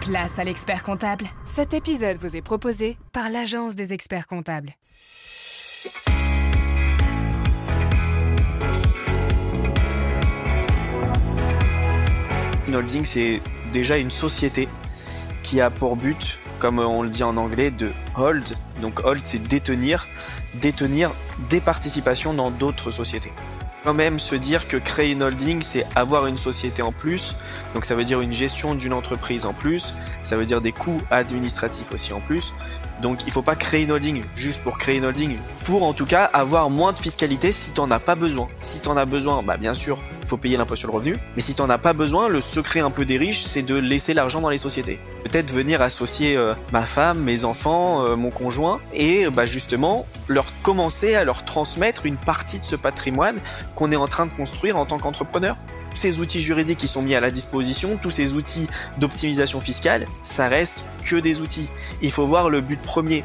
Place à l'expert comptable. Cet épisode vous est proposé par l'Agence des experts comptables. Une holding, c'est déjà une société qui a pour but, comme on le dit en anglais, de hold. Donc hold, c'est détenir des participations dans d'autres sociétés. Quand même se dire que créer une holding, c'est avoir une société en plus. Donc ça veut dire une gestion d'une entreprise en plus. Ça veut dire des coûts administratifs aussi en plus. Donc il faut pas créer une holding juste pour créer une holding. Pour en tout cas avoir moins de fiscalité si t'en as pas besoin. Si t'en as besoin, bien sûr, il faut payer l'impôt sur le revenu. Mais si t'en as pas besoin, le secret un peu des riches, c'est de laisser l'argent dans les sociétés. Peut-être venir associer ma femme, mes enfants, mon conjoint et justement commencer à leur transmettre une partie de ce patrimoine qu'on est en train de construire en tant qu'entrepreneur. Tous ces outils juridiques qui sont mis à la disposition, tous ces outils d'optimisation fiscale, ça reste que des outils. Il faut voir le but premier.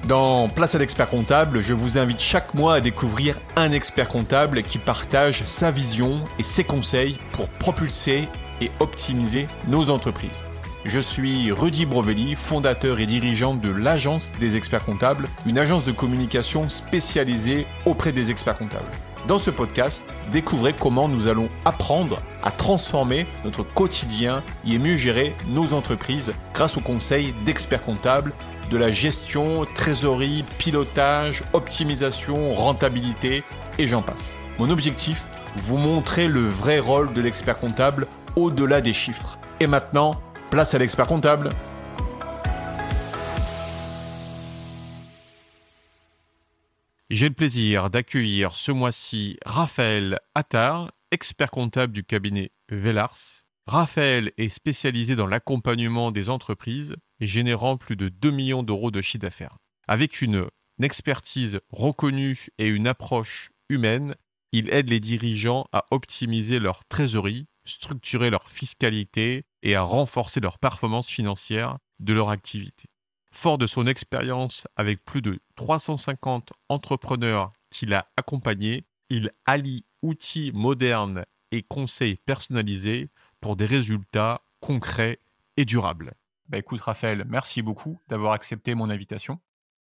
Dans Place à l'expert comptable, je vous invite chaque mois à découvrir un expert comptable qui partage sa vision et ses conseils pour propulser et optimiser nos entreprises. Je suis Rudy Brovelli, fondateur et dirigeant de l'Agence des experts comptables, une agence de communication spécialisée auprès des experts comptables. Dans ce podcast, découvrez comment nous allons apprendre à transformer notre quotidien et mieux gérer nos entreprises grâce aux conseils d'experts comptables, de la gestion, trésorerie, pilotage, optimisation, rentabilité et j'en passe. Mon objectif, vous montrer le vrai rôle de l'expert comptable au-delà des chiffres. Et maintenant, place à l'expert comptable. J'ai le plaisir d'accueillir ce mois-ci Raphaël Attard, expert comptable du cabinet Vellars. Raphaël est spécialisé dans l'accompagnement des entreprises, générant plus de 2 millions d'euros de chiffre d'affaires. Avec une expertise reconnue et une approche humaine, il aide les dirigeants à optimiser leur trésorerie, structurer leur fiscalité et à renforcer leur performance financière de leur activité. Fort de son expérience avec plus de 350 entrepreneurs qu'il a accompagnés, il allie outils modernes et conseils personnalisés pour des résultats concrets et durables. Écoute Raphaël, merci beaucoup d'avoir accepté mon invitation.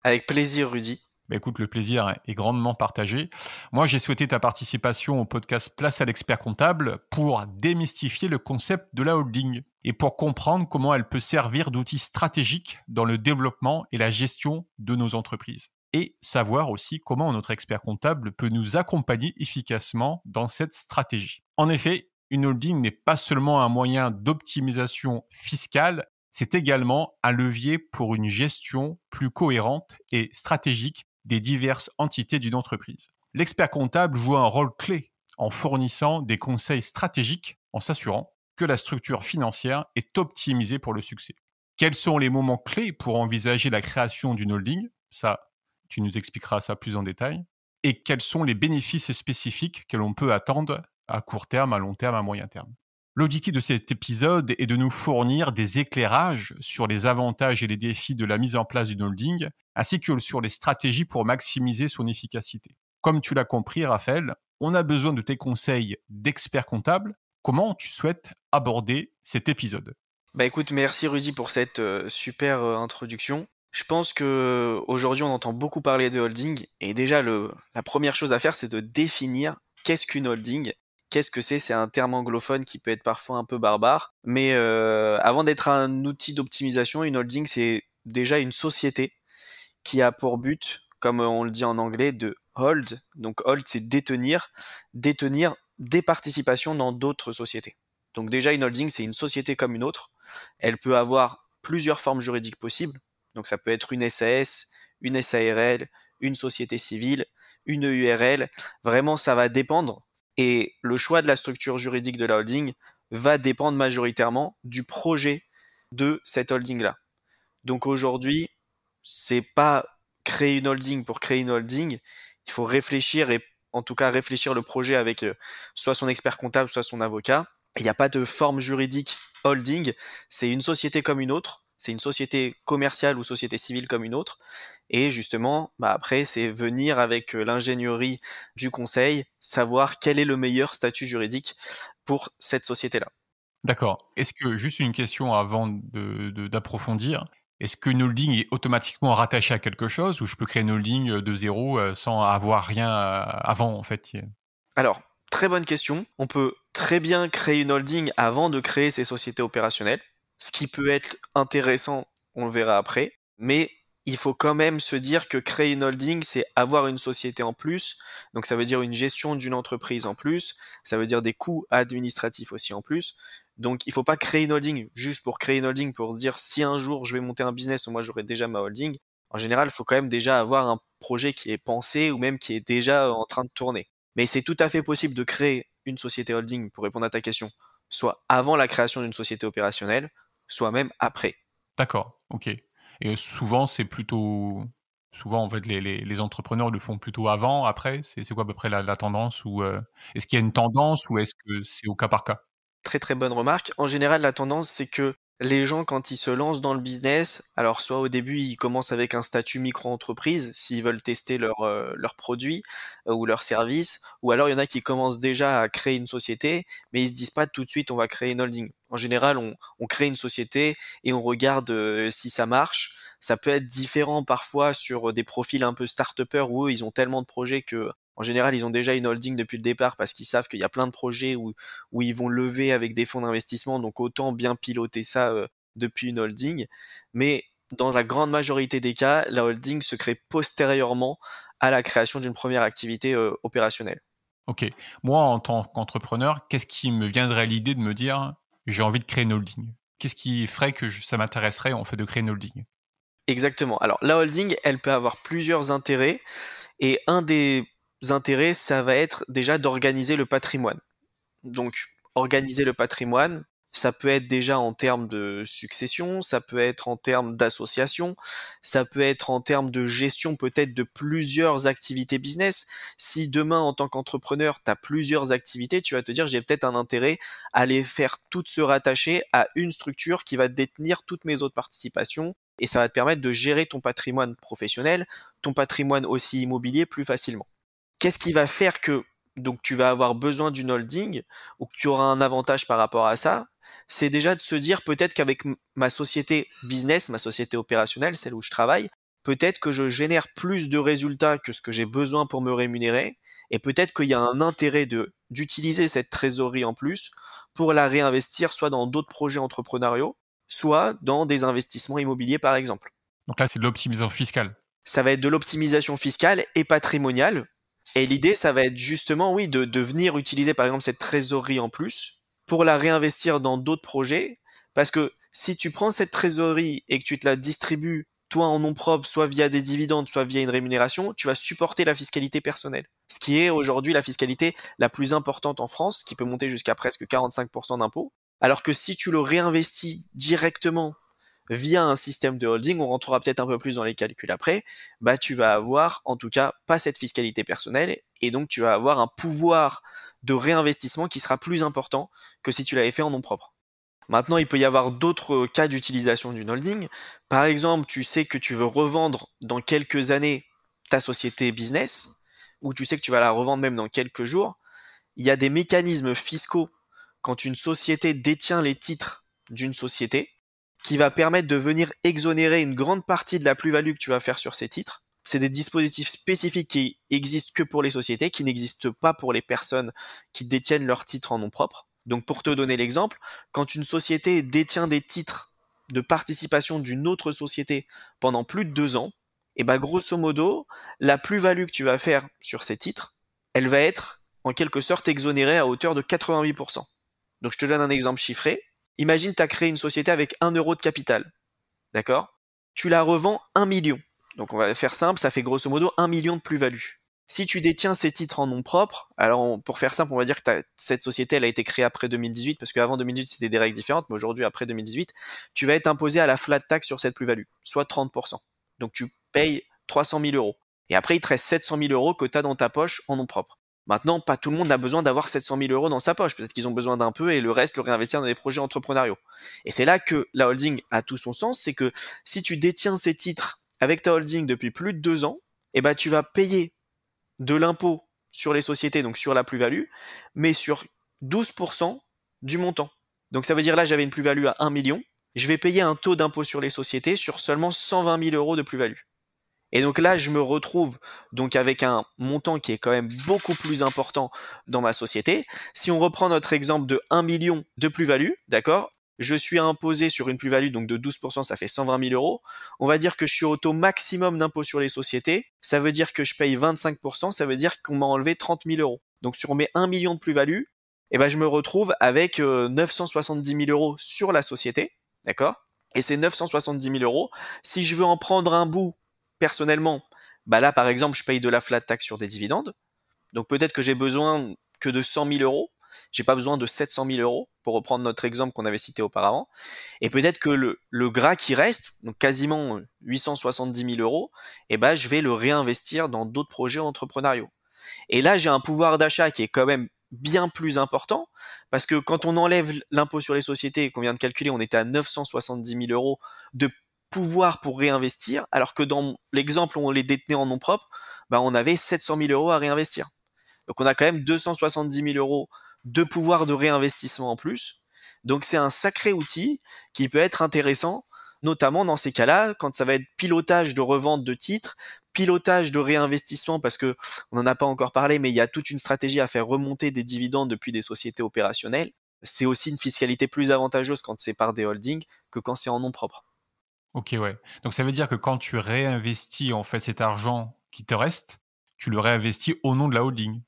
Avec plaisir Rudy. Écoute, le plaisir est grandement partagé. Moi, j'ai souhaité ta participation au podcast Place à l'expert comptable pour démystifier le concept de la holding et pour comprendre comment elle peut servir d'outil stratégique dans le développement et la gestion de nos entreprises. Et savoir aussi comment notre expert comptable peut nous accompagner efficacement dans cette stratégie. En effet, une holding n'est pas seulement un moyen d'optimisation fiscale, c'est également un levier pour une gestion plus cohérente et stratégique des diverses entités d'une entreprise. L'expert comptable joue un rôle clé en fournissant des conseils stratégiques en s'assurant que la structure financière est optimisée pour le succès. Quels sont les moments clés pour envisager la création d'une holding ? Ça, tu nous expliqueras ça plus en détail. Et quels sont les bénéfices spécifiques que l'on peut attendre à court terme, à long terme, à moyen terme ? L'objectif de cet épisode est de nous fournir des éclairages sur les avantages et les défis de la mise en place d'une holding, ainsi que sur les stratégies pour maximiser son efficacité. Comme tu l'as compris, Raphaël, on a besoin de tes conseils d'expert comptable. Comment tu souhaites aborder cet épisode ? Écoute, merci Rudy pour cette super introduction. Je pense que aujourd'hui on entend beaucoup parler de holding et déjà la première chose à faire c'est de définir qu'est-ce qu'une holding. Qu'est-ce que c'est ? C'est un terme anglophone qui peut être parfois un peu barbare. Mais avant d'être un outil d'optimisation, une holding, c'est déjà une société qui a pour but, comme on le dit en anglais, de hold. Donc hold, c'est détenir des participations dans d'autres sociétés. Donc déjà, une holding, c'est une société comme une autre. Elle peut avoir plusieurs formes juridiques possibles. Donc ça peut être une SAS, une SARL, une société civile, une EURL. Vraiment, ça va dépendre. Et le choix de la structure juridique de la holding va dépendre majoritairement du projet de cette holding-là. Donc aujourd'hui, c'est pas créer une holding pour créer une holding. Il faut réfléchir et en tout cas réfléchir le projet avec soit son expert comptable, soit son avocat. Il n'y a pas de forme juridique holding. C'est une société comme une autre. C'est une société commerciale ou société civile comme une autre. Et justement, après, c'est venir avec l'ingénierie du conseil, savoir quel est le meilleur statut juridique pour cette société-là. D'accord. Est-ce que juste une question avant d'approfondir. Est-ce qu'une holding est automatiquement rattachée à quelque chose ou je peux créer une holding, de zéro, sans avoir rien, avant en fait? Alors, très bonne question. On peut très bien créer une holding avant de créer ses sociétés opérationnelles, ce qui peut être intéressant, on le verra après, mais il faut quand même se dire que créer une holding, c'est avoir une société en plus, donc ça veut dire une gestion d'une entreprise en plus, ça veut dire des coûts administratifs aussi en plus, donc il faut pas créer une holding juste pour créer une holding pour se dire si un jour je vais monter un business, moi j'aurai déjà ma holding. En général, il faut quand même déjà avoir un projet qui est pensé ou même qui est déjà en train de tourner. Mais c'est tout à fait possible de créer une société holding, pour répondre à ta question, soit avant la création d'une société opérationnelle, soit même après. D'accord, OK. Et souvent, c'est plutôt souvent, en fait, les entrepreneurs le font plutôt avant, après? C'est quoi à peu près la tendance ou, est-ce qu'il y a une tendance ou est-ce que c'est au cas par cas? Très très bonne remarque. En général, la tendance, c'est que les gens, quand ils se lancent dans le business, alors soit au début, ils commencent avec un statut micro-entreprise, s'ils veulent tester leurs produits ou leurs services, ou alors il y en a qui commencent déjà à créer une société, mais ils se disent pas tout de suite, on va créer une holding. En général, on crée une société et on regarde si ça marche. Ça peut être différent parfois sur des profils un peu start-upers où eux, ils ont tellement de projets que en général, ils ont déjà une holding depuis le départ parce qu'ils savent qu'il y a plein de projets où ils vont lever avec des fonds d'investissement, donc autant bien piloter ça depuis une holding. Mais dans la grande majorité des cas, la holding se crée postérieurement à la création d'une première activité opérationnelle. OK. Moi, en tant qu'entrepreneur, qu'est-ce qui me viendrait à l'idée de me dire: «J'ai envie de créer une holding»? Qu'est-ce qui ferait que ça m'intéresserait, en fait, de créer une holding? Exactement. Alors la holding, elle peut avoir plusieurs intérêts et un des intérêts, ça va être déjà d'organiser le patrimoine. Donc, organiser le patrimoine, ça peut être déjà en termes de succession, ça peut être en termes d'association, ça peut être en termes de gestion peut-être de plusieurs activités business. Si demain, en tant qu'entrepreneur, tu as plusieurs activités, tu vas te dire, j'ai peut-être un intérêt à les faire toutes se rattacher à une structure qui va détenir toutes mes autres participations et ça va te permettre de gérer ton patrimoine professionnel, ton patrimoine aussi immobilier plus facilement. Qu'est-ce qui va faire que donc tu vas avoir besoin d'une holding ou que tu auras un avantage par rapport à ça? C'est déjà de se dire peut-être qu'avec ma société business, ma société opérationnelle, celle où je travaille, peut-être que je génère plus de résultats que ce que j'ai besoin pour me rémunérer et peut-être qu'il y a un intérêt d'utiliser cette trésorerie en plus pour la réinvestir soit dans d'autres projets entrepreneuriaux, soit dans des investissements immobiliers par exemple. Donc là, c'est de l'optimisation fiscale. Ça va être de l'optimisation fiscale et patrimoniale. Et l'idée, ça va être justement, oui, de venir utiliser par exemple cette trésorerie en plus pour la réinvestir dans d'autres projets. Parce que si tu prends cette trésorerie et que tu te la distribues, toi en nom propre, soit via des dividendes, soit via une rémunération, tu vas supporter la fiscalité personnelle. Ce qui est aujourd'hui la fiscalité la plus importante en France, qui peut monter jusqu'à presque 45% d'impôts. Alors que si tu le réinvestis directement via un système de holding, on rentrera peut-être un peu plus dans les calculs après, bah tu vas avoir en tout cas pas cette fiscalité personnelle et donc tu vas avoir un pouvoir de réinvestissement qui sera plus important que si tu l'avais fait en nom propre. Maintenant, il peut y avoir d'autres cas d'utilisation d'une holding. Par exemple, tu sais que tu veux revendre dans quelques années ta société business, ou tu sais que tu vas la revendre même dans quelques jours. Il y a des mécanismes fiscaux quand une société détient les titres d'une société qui va permettre de venir exonérer une grande partie de la plus-value que tu vas faire sur ces titres. C'est des dispositifs spécifiques qui existent que pour les sociétés, qui n'existent pas pour les personnes qui détiennent leurs titres en nom propre. Donc pour te donner l'exemple, quand une société détient des titres de participation d'une autre société pendant plus de 2 ans, et bah grosso modo, la plus-value que tu vas faire sur ces titres, elle va être en quelque sorte exonérée à hauteur de 88%. Donc je te donne un exemple chiffré. Imagine tu as créé une société avec 1 euro de capital, d'accord? Tu la revends 1 million. Donc on va faire simple, ça fait grosso modo 1 million de plus-value. Si tu détiens ces titres en nom propre, alors pour faire simple, on va dire que cette société elle a été créée après 2018, parce qu'avant 2018 c'était des règles différentes, mais aujourd'hui après 2018, tu vas être imposé à la flat tax sur cette plus-value, soit 30%. Donc tu payes 300 000 euros. Et après il te reste 700 000 euros que tu as dans ta poche en nom propre. Maintenant, pas tout le monde a besoin d'avoir 700 000 euros dans sa poche. Peut-être qu'ils ont besoin d'un peu et le reste le réinvestir dans des projets entrepreneuriaux. Et c'est là que la holding a tout son sens, c'est que si tu détiens ces titres avec ta holding depuis plus de 2 ans, eh ben, tu vas payer de l'impôt sur les sociétés, donc sur la plus-value, mais sur 12% du montant. Donc ça veut dire là, j'avais une plus-value à 1 million. Je vais payer un taux d'impôt sur les sociétés sur seulement 120 000 euros de plus-value. Et donc là, je me retrouve donc avec un montant qui est quand même beaucoup plus important dans ma société. Si on reprend notre exemple de 1 million de plus-value, d'accord, je suis imposé sur une plus-value donc de 12%, ça fait 120 000 euros. On va dire que je suis au taux maximum d'impôt sur les sociétés. Ça veut dire que je paye 25%, ça veut dire qu'on m'a enlevé 30 000 euros. Donc sur mes 1 million de plus-value, eh ben, je me retrouve avec 970 000 euros sur la société, d'accord. Et ces 970 000 euros, si je veux en prendre un bout personnellement, bah là par exemple je paye de la flat tax sur des dividendes, donc peut-être que j'ai besoin que de 100 000 euros, j'ai pas besoin de 700 000 euros pour reprendre notre exemple qu'on avait cité auparavant, et peut-être que le gras qui reste, donc quasiment 870 000 euros, eh ben je vais le réinvestir dans d'autres projets entrepreneuriaux. Et là j'ai un pouvoir d'achat qui est quand même bien plus important, parce que quand on enlève l'impôt sur les sociétés qu'on vient de calculer, on était à 970 000 euros de pouvoir pour réinvestir, alors que dans l'exemple où on les détenait en nom propre, bah on avait 700 000 euros à réinvestir. Donc on a quand même 270 000 euros de pouvoir de réinvestissement en plus. Donc c'est un sacré outil qui peut être intéressant, notamment dans ces cas-là, quand ça va être pilotage de revente de titres, pilotage de réinvestissement, parce que on n'en a pas encore parlé, mais il y a toute une stratégie à faire remonter des dividendes depuis des sociétés opérationnelles. C'est aussi une fiscalité plus avantageuse quand c'est par des holdings que quand c'est en nom propre. Ok, ouais. Donc ça veut dire que quand tu réinvestis en fait cet argent qui te reste, tu le réinvestis au nom de la holding.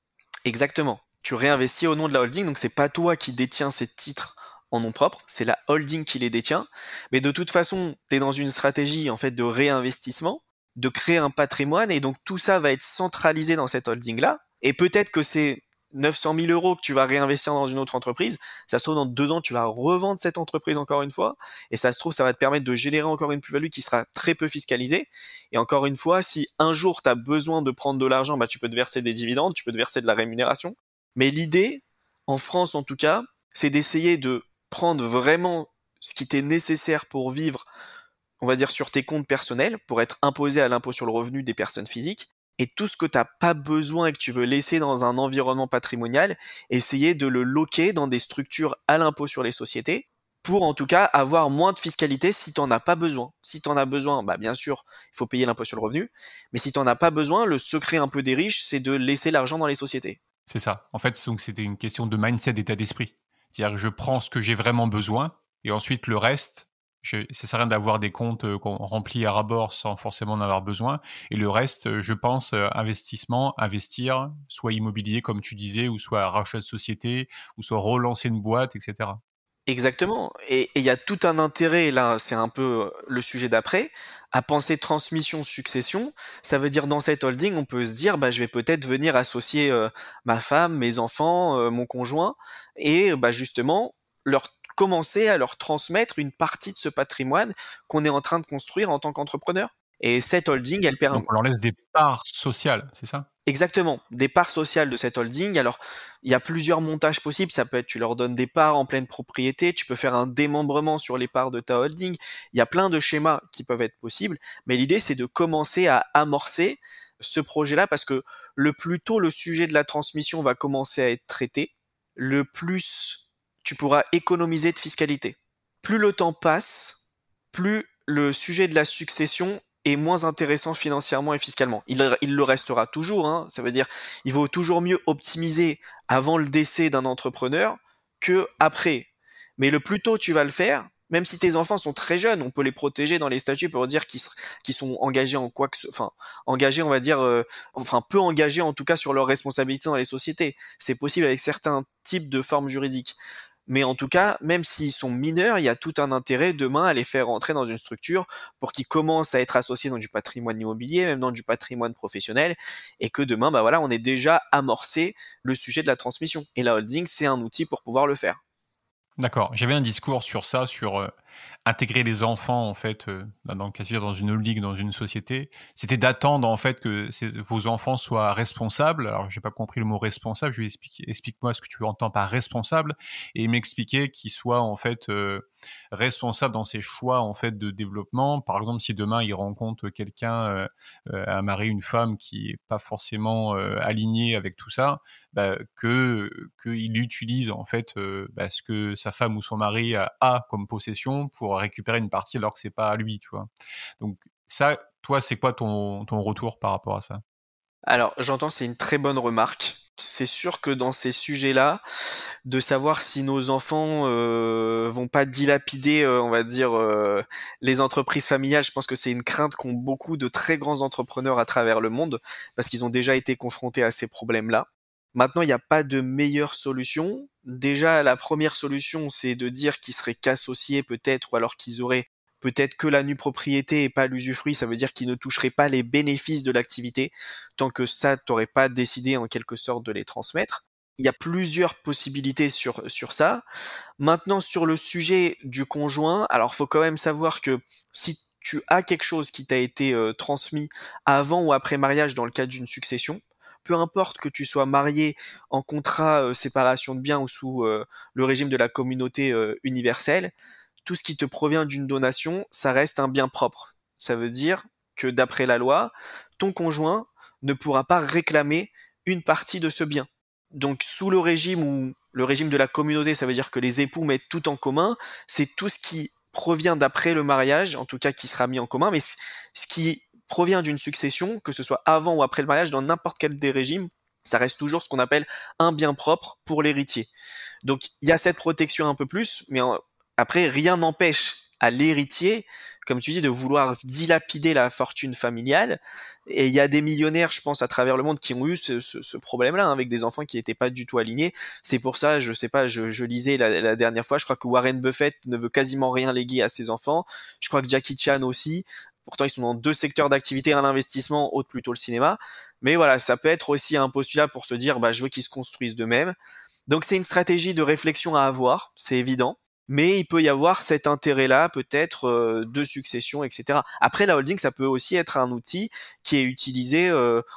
Exactement. Tu réinvestis au nom de la holding, donc c'est pas toi qui détiens ces titres en nom propre, c'est la holding qui les détient. Mais de toute façon, tu es dans une stratégie en fait de réinvestissement, de créer un patrimoine, et donc tout ça va être centralisé dans cette holding-là. Et peut-être que c'est 900 000 euros que tu vas réinvestir dans une autre entreprise. Ça se trouve, dans 2 ans, tu vas revendre cette entreprise encore une fois. Et ça se trouve, ça va te permettre de générer encore une plus-value qui sera très peu fiscalisée. Et encore une fois, si un jour tu as besoin de prendre de l'argent, bah, tu peux te verser des dividendes, tu peux te verser de la rémunération. Mais l'idée, en France en tout cas, c'est d'essayer de prendre vraiment ce qui t'est nécessaire pour vivre, on va dire, sur tes comptes personnels, pour être imposé à l'impôt sur le revenu des personnes physiques. Et tout ce que tu n'as pas besoin et que tu veux laisser dans un environnement patrimonial, essayer de le loquer dans des structures à l'impôt sur les sociétés, pour en tout cas avoir moins de fiscalité si tu n'en as pas besoin. Si tu en as besoin, bah bien sûr, il faut payer l'impôt sur le revenu, mais si tu n'en as pas besoin, le secret un peu des riches, c'est de laisser l'argent dans les sociétés. C'est ça. En fait, donc c'était une question de mindset, d'état d'esprit. C'est-à-dire que je prends ce que j'ai vraiment besoin et ensuite le reste, ça sert à rien d'avoir des comptes qu'on remplit à ras-bord sans forcément en avoir besoin. Et le reste, je pense, investissement, investir, soit immobilier comme tu disais, ou soit rachat de société, ou soit relancer une boîte, etc. Exactement. Et il y a tout un intérêt, là, c'est un peu le sujet d'après, à penser transmission-succession. Ça veut dire dans cette holding, on peut se dire, bah, je vais peut-être venir associer ma femme, mes enfants, mon conjoint, et bah, justement, commencer à leur transmettre une partie de ce patrimoine qu'on est en train de construire en tant qu'entrepreneur. Et cette holding, elle permet. Donc on leur laisse des parts sociales, c'est ça? Exactement, des parts sociales de cette holding. Alors, il y a plusieurs montages possibles. Ça peut être, tu leur donnes des parts en pleine propriété, tu peux faire un démembrement sur les parts de ta holding. Il y a plein de schémas qui peuvent être possibles. Mais l'idée, c'est de commencer à amorcer ce projet-là parce que le plus tôt le sujet de la transmission va commencer à être traité, le plus tu pourras économiser de fiscalité. Plus le temps passe, plus le sujet de la succession est moins intéressant financièrement et fiscalement. Il le restera toujours, hein. Ça veut dire il vaut toujours mieux optimiser avant le décès d'un entrepreneur que après. Mais le plus tôt tu vas le faire, même si tes enfants sont très jeunes, on peut les protéger dans les statuts pour dire qu'ils sont engagés en quoi que enfin engagés, on va dire enfin peu engagés en tout cas sur leurs responsabilités dans les sociétés. C'est possible avec certains types de formes juridiques. Mais en tout cas, même s'ils sont mineurs, il y a tout un intérêt demain à les faire entrer dans une structure pour qu'ils commencent à être associés dans du patrimoine immobilier, même dans du patrimoine professionnel, et que demain, bah voilà, on ait déjà amorcé le sujet de la transmission. Et la holding, c'est un outil pour pouvoir le faire. D'accord. J'avais un discours sur ça, sur intégrer les enfants en fait dans le cas de figure dans une holding, dans une société, c'était d'attendre en fait que vos enfants soient responsables. Alors j'ai pas compris le mot responsable, je lui ai expliqué, explique-moi ce que tu entends par responsable, et il m'expliquait qu'ils soient en fait responsables dans ses choix en fait de développement. Par exemple, si demain il rencontre quelqu'un, un mari, une femme qui est pas forcément aligné avec tout ça, qu'il utilise en fait ce que sa femme ou son mari a comme possession pour récupérer une partie alors que c'est pas à lui, tu vois. Donc ça, toi, c'est quoi ton retour par rapport à ça? Alors, j'entends, c'est une très bonne remarque. C'est sûr que dans ces sujets-là, de savoir si nos enfants vont pas dilapider, on va dire, les entreprises familiales, je pense que c'est une crainte qu'ont beaucoup de très grands entrepreneurs à travers le monde, parce qu'ils ont déjà été confrontés à ces problèmes-là. Maintenant, il n'y a pas de meilleure solution. Déjà, la première solution, c'est de dire qu'ils seraient qu'associés peut-être, ou alors qu'ils auraient peut-être que la nue propriété et pas l'usufruit. Ça veut dire qu'ils ne toucheraient pas les bénéfices de l'activité, tant que ça, t'aurais pas décidé en quelque sorte de les transmettre. Il y a plusieurs possibilités sur ça. Maintenant, sur le sujet du conjoint, alors faut quand même savoir que si tu as quelque chose qui t'a été transmis avant ou après mariage dans le cadre d'une succession, peu importe que tu sois marié en contrat séparation de biens ou sous le régime de la communauté universelle, tout ce qui te provient d'une donation, ça reste un bien propre. Ça veut dire que d'après la loi, ton conjoint ne pourra pas réclamer une partie de ce bien. Donc sous le régime ou le régime de la communauté, ça veut dire que les époux mettent tout en commun, c'est tout ce qui provient d'après le mariage, en tout cas qui sera mis en commun, mais ce qui provient d'une succession, que ce soit avant ou après le mariage, dans n'importe quel des régimes, ça reste toujours ce qu'on appelle un bien propre pour l'héritier. Donc il y a cette protection un peu plus, mais après rien n'empêche à l'héritier, comme tu dis, de vouloir dilapider la fortune familiale. Et il y a des millionnaires, je pense, à travers le monde qui ont eu ce problème-là, hein, avec des enfants qui n'étaient pas du tout alignés. C'est pour ça, je sais pas, je lisais la dernière fois, je crois que Warren Buffett ne veut quasiment rien léguer à ses enfants. Je crois que Jackie Chan aussi. Pourtant, ils sont dans deux secteurs d'activité, un l'investissement, autre plutôt le cinéma. Mais voilà, ça peut être aussi un postulat pour se dire, je veux qu'ils se construisent d'eux-mêmes. Donc c'est une stratégie de réflexion à avoir, c'est évident. Mais il peut y avoir cet intérêt-là, peut-être, de succession, etc. Après, la holding, ça peut aussi être un outil qui est utilisé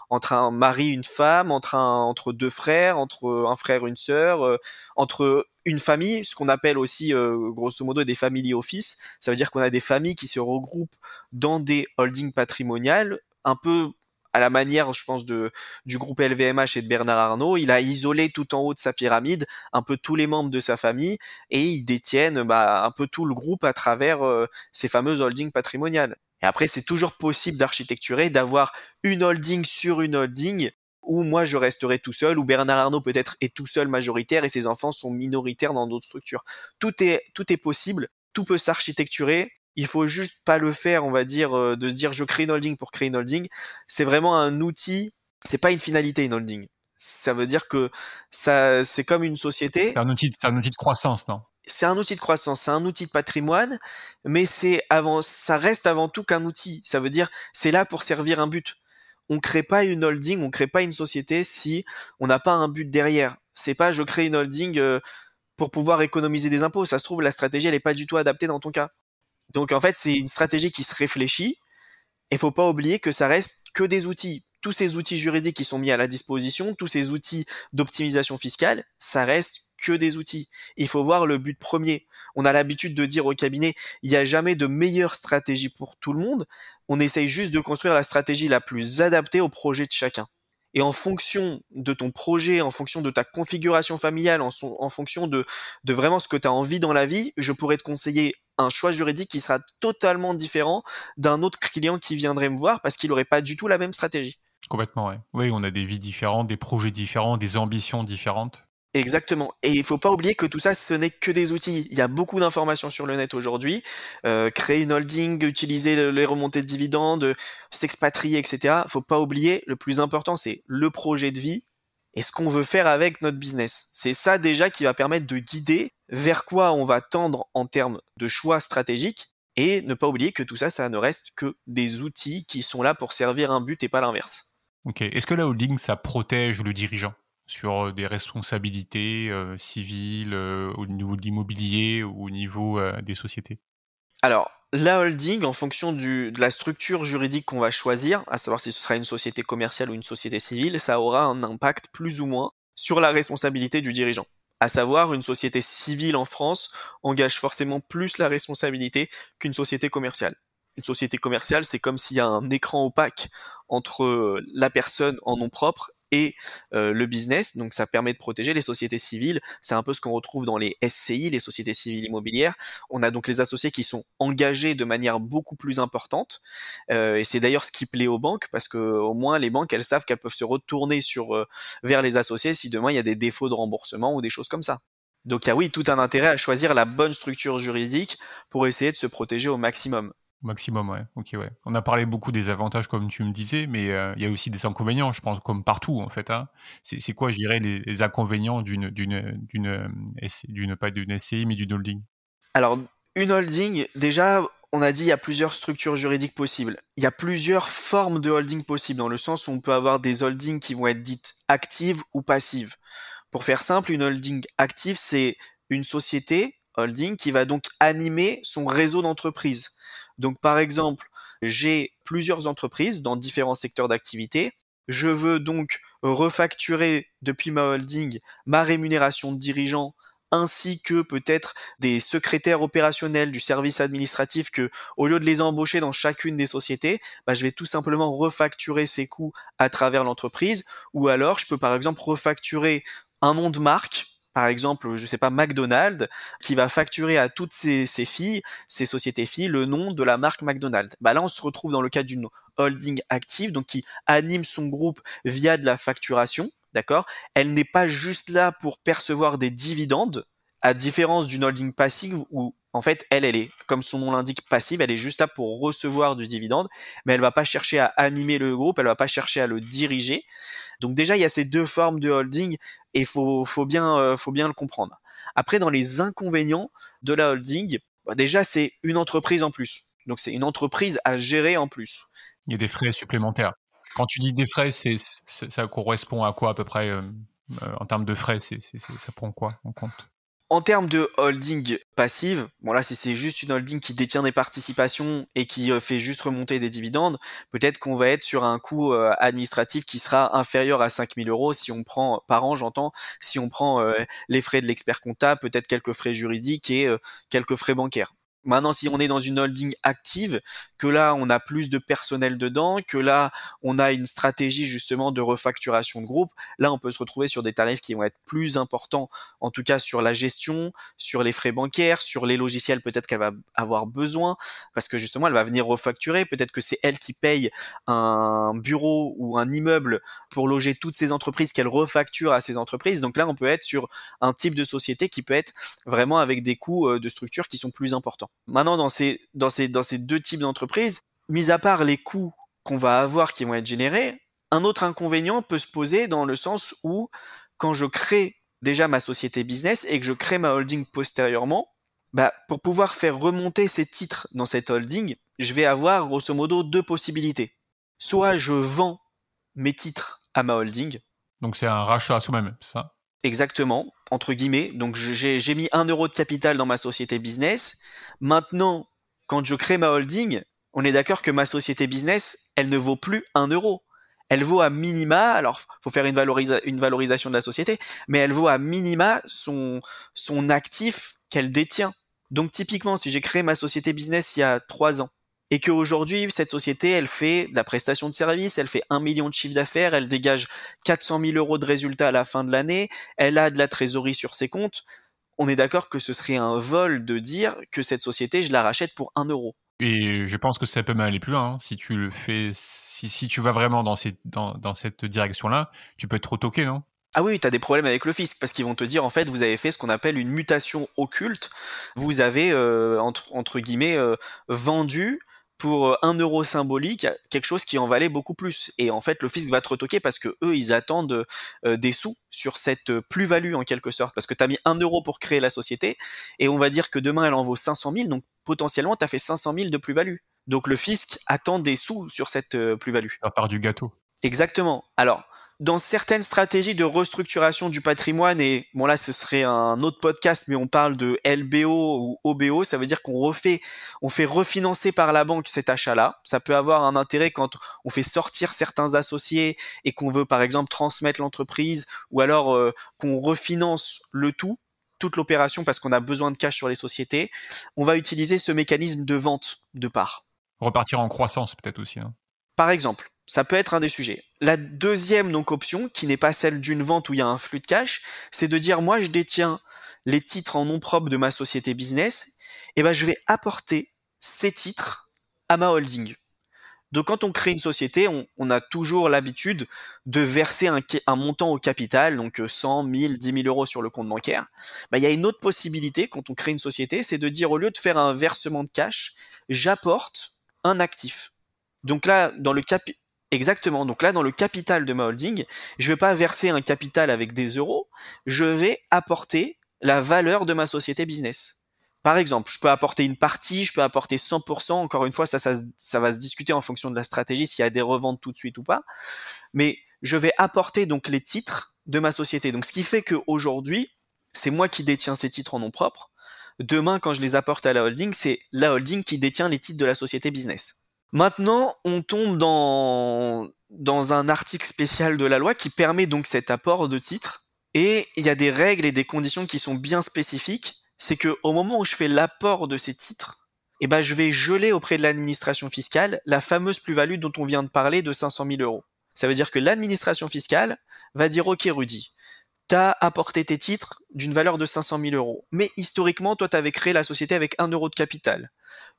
entre un mari, une femme, entre deux frères, entre un frère, une sœur, entre une famille, ce qu'on appelle aussi, grosso modo, des family office. Ça veut dire qu'on a des familles qui se regroupent dans des holdings patrimoniales, un peu à la manière, je pense, du groupe LVMH et de Bernard Arnault. Il a isolé tout en haut de sa pyramide un peu tous les membres de sa famille et ils détiennent un peu tout le groupe à travers ces fameuses holdings patrimoniales. Et après, c'est toujours possible d'architecturer, d'avoir une holding sur une holding où moi je resterai tout seul, où Bernard Arnault peut-être est tout seul majoritaire et ses enfants sont minoritaires dans d'autres structures. Tout est possible, tout peut s'architecturer. Il faut juste pas le faire, on va dire, de se dire je crée une holding pour créer une holding. C'est vraiment un outil, c'est pas une finalité une holding. Ça veut dire que ça, c'est comme une société. C'est un outil de croissance, non? C'est un outil de croissance, c'est un outil de patrimoine, mais ça reste avant tout qu'un outil. Ça veut dire, c'est là pour servir un but. On crée pas une holding, on crée pas une société si on n'a pas un but derrière. C'est pas je crée une holding pour pouvoir économiser des impôts. Ça se trouve, la stratégie, elle est pas du tout adaptée dans ton cas. Donc en fait, c'est une stratégie qui se réfléchit. Et faut pas oublier que ça reste que des outils. Tous ces outils juridiques qui sont mis à la disposition, tous ces outils d'optimisation fiscale, ça reste que des outils. Il faut voir le but premier. On a l'habitude de dire au cabinet, il n'y a jamais de meilleure stratégie pour tout le monde. On essaye juste de construire la stratégie la plus adaptée au projet de chacun. Et en fonction de ton projet, en fonction de ta configuration familiale, en fonction de vraiment ce que tu as envie dans la vie, je pourrais te conseiller un choix juridique qui sera totalement différent d'un autre client qui viendrait me voir parce qu'il n'aurait pas du tout la même stratégie. Complètement, ouais. Oui, on a des vies différentes, des projets différents, des ambitions différentes. Exactement. Et il faut pas oublier que tout ça, ce n'est que des outils. Il y a beaucoup d'informations sur le net aujourd'hui. Créer une holding, utiliser les remontées de dividendes, s'expatrier, etc. Faut pas oublier, le plus important, c'est le projet de vie et ce qu'on veut faire avec notre business. C'est ça déjà qui va permettre de guider vers quoi on va tendre en termes de choix stratégiques et ne pas oublier que tout ça, ça ne reste que des outils qui sont là pour servir un but et pas l'inverse. Ok. Est-ce que la holding, ça protège le dirigeant sur des responsabilités civiles au niveau de l'immobilier ou au niveau des sociétés? Alors, la holding, en fonction de la structure juridique qu'on va choisir, à savoir si ce sera une société commerciale ou une société civile, ça aura un impact plus ou moins sur la responsabilité du dirigeant. À savoir, une société civile en France engage forcément plus la responsabilité qu'une société commerciale. Une société commerciale, c'est comme s'il y a un écran opaque entre la personne en nom propre et le business, donc ça permet de protéger les sociétés civiles. C'est un peu ce qu'on retrouve dans les SCI, les sociétés civiles immobilières. On a donc les associés qui sont engagés de manière beaucoup plus importante, et c'est d'ailleurs ce qui plaît aux banques, parce que au moins les banques, elles savent qu'elles peuvent se retourner vers les associés si demain il y a des défauts de remboursement ou des choses comme ça. Donc il y a oui tout un intérêt à choisir la bonne structure juridique pour essayer de se protéger au maximum. Maximum, ouais. Ok, ouais. On a parlé beaucoup des avantages, comme tu me disais, mais il y a aussi des inconvénients, je pense, comme partout, en fait. Hein. C'est quoi, je dirais, les inconvénients pas d'une SCI, mais d'une holding? Alors, une holding, déjà, on a dit il y a plusieurs structures juridiques possibles. Il y a plusieurs formes de holding possibles, dans le sens où on peut avoir des holdings qui vont être dites actives ou passives. Pour faire simple, une holding active, c'est une société holding qui va donc animer son réseau d'entreprises. Donc, par exemple, j'ai plusieurs entreprises dans différents secteurs d'activité. Je veux donc refacturer depuis ma holding ma rémunération de dirigeant ainsi que peut-être des secrétaires opérationnels du service administratif que, au lieu de les embaucher dans chacune des sociétés, je vais tout simplement refacturer ces coûts à travers l'entreprise. Ou alors, je peux par exemple refacturer un nom de marque, par exemple, je sais pas, McDonald's, qui va facturer à toutes ses filles, ses sociétés filles, le nom de la marque McDonald's. Là, on se retrouve dans le cadre d'une holding active, donc qui anime son groupe via de la facturation, d'accord? Elle n'est pas juste là pour percevoir des dividendes, à différence d'une holding passive où, en fait, elle est, comme son nom l'indique, passive, elle est juste là pour recevoir du dividende, mais elle va pas chercher à animer le groupe, elle va pas chercher à le diriger. Donc déjà, il y a ces deux formes de holding et faut bien le comprendre. Après, dans les inconvénients de la holding, déjà, c'est une entreprise en plus. Donc c'est une entreprise à gérer en plus. Il y a des frais supplémentaires. Quand tu dis des frais, ça correspond à quoi à peu près en termes de frais, ça prend quoi en compte? En termes de holding passive, bon là si c'est juste une holding qui détient des participations et qui fait juste remonter des dividendes, peut-être qu'on va être sur un coût administratif qui sera inférieur à 5 000 euros si on prend par an, j'entends, si on prend les frais de l'expert comptable, peut-être quelques frais juridiques et quelques frais bancaires. Maintenant, si on est dans une holding active, que là, on a plus de personnel dedans, que là, on a une stratégie justement de refacturation de groupe, là, on peut se retrouver sur des tarifs qui vont être plus importants, en tout cas sur la gestion, sur les frais bancaires, sur les logiciels peut-être qu'elle va avoir besoin, parce que justement, elle va venir refacturer, peut-être que c'est elle qui paye un bureau ou un immeuble pour loger toutes ces entreprises qu'elle refacture à ces entreprises. Donc là, on peut être sur un type de société qui peut être vraiment avec des coûts de structure qui sont plus importants. Maintenant, dans ces deux types d'entreprises, mis à part les coûts qu'on va avoir qui vont être générés, un autre inconvénient peut se poser dans le sens où, quand je crée déjà ma société business et que je crée ma holding postérieurement, pour pouvoir faire remonter ces titres dans cette holding, je vais avoir grosso modo deux possibilités. Soit je vends mes titres à ma holding. Donc c'est un rachat à soi-même, c'est ça? Exactement, entre guillemets. Donc j'ai mis 1 euro de capital dans ma société business. Maintenant, quand je crée ma holding, on est d'accord que ma société business, elle ne vaut plus 1 euro. Elle vaut à minima, alors faut faire une valorisation de la société, mais elle vaut à minima son actif qu'elle détient. Donc typiquement, si j'ai créé ma société business il y a 3 ans, et qu'aujourd'hui, cette société, elle fait de la prestation de service, elle fait 1 million de chiffre d'affaires, elle dégage 400 000 euros de résultats à la fin de l'année, elle a de la trésorerie sur ses comptes, on est d'accord que ce serait un vol de dire que cette société, je la rachète pour 1 euro. Et je pense que ça peut même aller plus loin. Hein. Si tu le fais, si tu vas vraiment dans cette direction-là, tu peux être retoqué, non? Ah oui, tu as des problèmes avec le fisc, parce qu'ils vont te dire, en fait, vous avez fait ce qu'on appelle une mutation occulte. Vous avez, entre guillemets, vendu pour 1 euro symbolique quelque chose qui en valait beaucoup plus. Et en fait, le fisc va te retoquer parce que eux, ils attendent des sous sur cette plus-value en quelque sorte. Parce que tu as mis 1 euro pour créer la société, et on va dire que demain, elle en vaut 500 000, donc potentiellement, tu as fait 500 000 de plus-value. Donc le fisc attend des sous sur cette plus-value. La part du gâteau. Exactement. Alors, dans certaines stratégies de restructuration du patrimoine, et bon là ce serait un autre podcast, mais on parle de LBO ou OBO, ça veut dire on fait refinancer par la banque cet achat-là. Ça peut avoir un intérêt quand on fait sortir certains associés et qu'on veut par exemple transmettre l'entreprise, ou alors qu'on refinance toute l'opération parce qu'on a besoin de cash sur les sociétés. On va utiliser ce mécanisme de vente de parts. Repartir en croissance peut-être aussi. Hein. Par exemple, ça peut être un des sujets. La deuxième donc option, qui n'est pas celle d'une vente où il y a un flux de cash, c'est de dire moi je détiens les titres en nom propre de ma société business, et ben je vais apporter ces titres à ma holding. Donc quand on crée une société, on a toujours l'habitude de verser un montant au capital, donc 100, 1000, 10 000 euros sur le compte bancaire. Il y a une autre possibilité quand on crée une société, c'est de dire au lieu de faire un versement de cash, j'apporte un actif. Donc là, exactement. Donc là, dans le capital de ma holding, je vais pas verser un capital avec des euros, je vais apporter la valeur de ma société business. Par exemple, je peux apporter une partie, je peux apporter 100%. Encore une fois, ça va se discuter en fonction de la stratégie, s'il y a des reventes tout de suite ou pas. Mais je vais apporter donc les titres de ma société. Donc, ce qui fait qu'aujourd'hui, c'est moi qui détiens ces titres en nom propre. Demain, quand je les apporte à la holding, c'est la holding qui détient les titres de la société business. Maintenant, on tombe dans un article spécial de la loi qui permet donc cet apport de titres. Et il y a des règles et des conditions qui sont bien spécifiques. C'est que au moment où je fais l'apport de ces titres, je vais geler auprès de l'administration fiscale la fameuse plus-value dont on vient de parler de 500 000 euros. Ça veut dire que l'administration fiscale va dire « Ok Rudy, t'as apporté tes titres d'une valeur de 500 000 euros. Mais historiquement, toi, t'avais créé la société avec 1 euro de capital.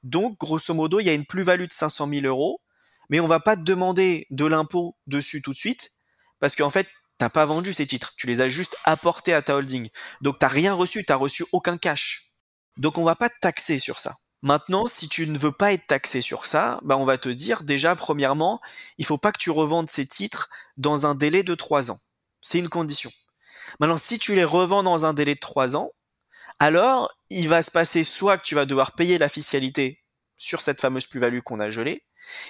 Donc, grosso modo, il y a une plus-value de 500 000 euros, mais on va pas te demander de l'impôt dessus tout de suite, parce qu'en fait, t'as pas vendu ces titres, tu les as juste apportés à ta holding. Donc t'as rien reçu, t'as reçu aucun cash. Donc on va pas te taxer sur ça. Maintenant, si tu ne veux pas être taxé sur ça, on va te dire déjà, premièrement, il faut pas que tu revendes ces titres dans un délai de 3 ans. C'est une condition. Maintenant, si tu les revends dans un délai de 3 ans, alors il va se passer soit que tu vas devoir payer la fiscalité sur cette fameuse plus-value qu'on a gelée,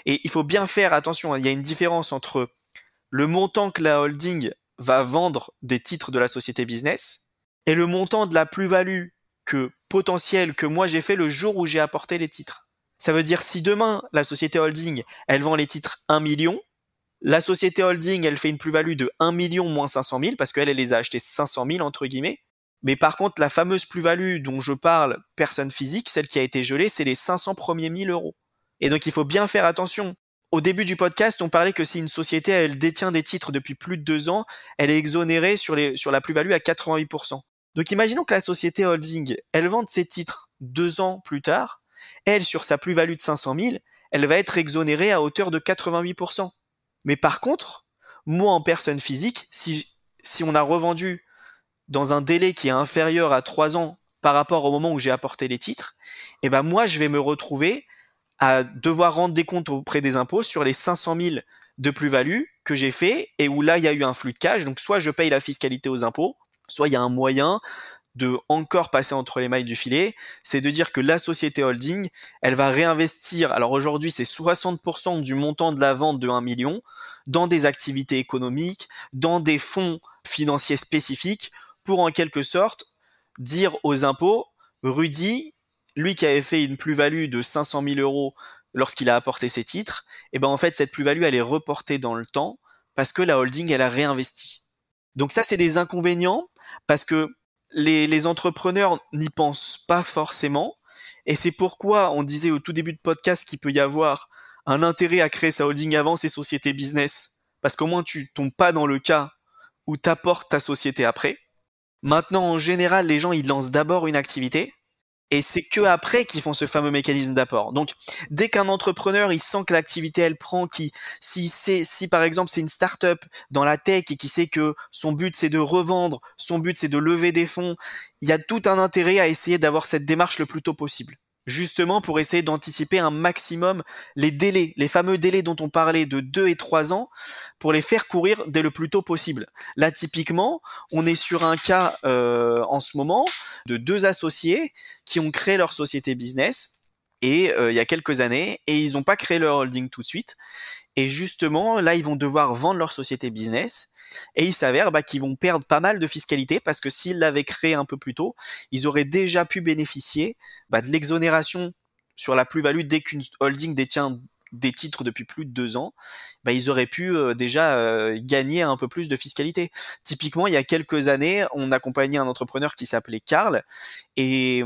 et il faut bien faire attention, il y a une différence entre le montant que la holding va vendre des titres de la société business et le montant de la plus-value potentielle que moi j'ai fait le jour où j'ai apporté les titres. Ça veut dire si demain la société holding elle vend les titres 1 million, la société holding elle fait une plus-value de 1 million moins 500 000 parce qu'elle les a achetés 500 000 entre guillemets. Mais par contre la fameuse plus-value dont je parle, personne physique, celle qui a été gelée, c'est les 500 premiers 1000 euros. Et donc il faut bien faire attention. Au début du podcast, on parlait que si une société elle détient des titres depuis plus de 2 ans, elle est exonérée sur la plus-value à 88%. Donc imaginons que la société holding, elle vende ses titres 2 ans plus tard, elle, sur sa plus-value de 500 000, elle va être exonérée à hauteur de 88%. Mais par contre, moi en personne physique, si on a revendu dans un délai qui est inférieur à 3 ans par rapport au moment où j'ai apporté les titres, moi je vais me retrouver à devoir rendre des comptes auprès des impôts sur les 500 000 de plus-value que j'ai fait et où là, il y a eu un flux de cash. Donc, soit je paye la fiscalité aux impôts, soit il y a un moyen de encore passer entre les mailles du filet. C'est de dire que la société holding, elle va réinvestir. Alors aujourd'hui, c'est 60% du montant de la vente de 1 million dans des activités économiques, dans des fonds financiers spécifiques pour en quelque sorte dire aux impôts, Rudy, lui qui avait fait une plus-value de 500 000 euros lorsqu'il a apporté ses titres, en fait, cette plus-value, elle est reportée dans le temps parce que la holding, elle a réinvesti. Donc ça, c'est des inconvénients parce que les entrepreneurs n'y pensent pas forcément et c'est pourquoi on disait au tout début de podcast qu'il peut y avoir un intérêt à créer sa holding avant ses sociétés business parce qu'au moins, tu tombes pas dans le cas où tu apportes ta société après. Maintenant, en général, les gens, ils lancent d'abord une activité et c'est que après qu'ils font ce fameux mécanisme d'apport. Donc, dès qu'un entrepreneur, il sent que l'activité, elle prend, si par exemple, c'est une start-up dans la tech et qui sait que son but, c'est de revendre, son but, c'est de lever des fonds, il y a tout un intérêt à essayer d'avoir cette démarche le plus tôt possible. Justement pour essayer d'anticiper un maximum les délais, les fameux délais dont on parlait de 2 et 3 ans, pour les faire courir dès le plus tôt possible. Là, typiquement, on est sur un cas en ce moment de 2 associés qui ont créé leur société business et il y a quelques années et ils n'ont pas créé leur holding tout de suite. Et justement, là, ils vont devoir vendre leur société business Et il s'avère qu'ils vont perdre pas mal de fiscalité parce que s'ils l'avaient créé un peu plus tôt, ils auraient déjà pu bénéficier de l'exonération sur la plus-value dès qu'une holding détient des titres depuis plus de 2 ans, ils auraient pu déjà gagner un peu plus de fiscalité. Typiquement, il y a quelques années, on accompagnait un entrepreneur qui s'appelait Karl et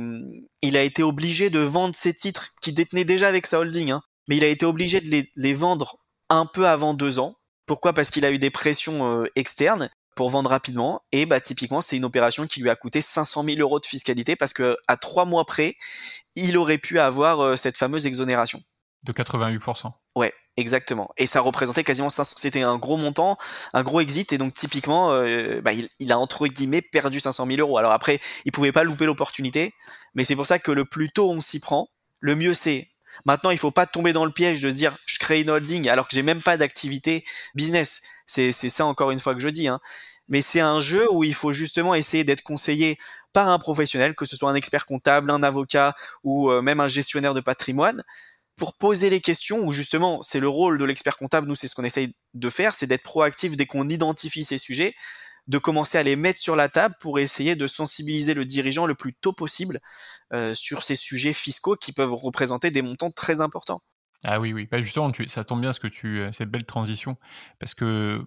il a été obligé de vendre ses titres qu'il détenait déjà avec sa holding, mais il a été obligé de les vendre un peu avant 2 ans. Pourquoi ? Parce qu'il a eu des pressions externes pour vendre rapidement et typiquement c'est une opération qui lui a coûté 500 000 € de fiscalité parce que à 3 mois près, il aurait pu avoir cette fameuse exonération. De 88%. Ouais, exactement. Et ça représentait quasiment 500, c'était un gros montant, un gros exit, et donc typiquement, il a entre guillemets perdu 500 000 €. Alors après, il pouvait pas louper l'opportunité, mais c'est pour ça que le plus tôt on s'y prend, le mieux c'est. Maintenant, il faut pas tomber dans le piège de se dire, je crée une holding alors que j'ai même pas d'activité business. C'est ça encore une fois que je dis, Mais c'est un jeu où il faut justement essayer d'être conseillé par un professionnel, que ce soit un expert comptable, un avocat ou même un gestionnaire de patrimoine, pour poser les questions, où justement c'est le rôle de l'expert comptable, nous c'est ce qu'on essaye de faire, c'est d'être proactif dès qu'on identifie ces sujets, de commencer à les mettre sur la table pour essayer de sensibiliser le dirigeant le plus tôt possible sur ces sujets fiscaux qui peuvent représenter des montants très importants. Ah oui. Justement, ça tombe bien cette belle transition, parce que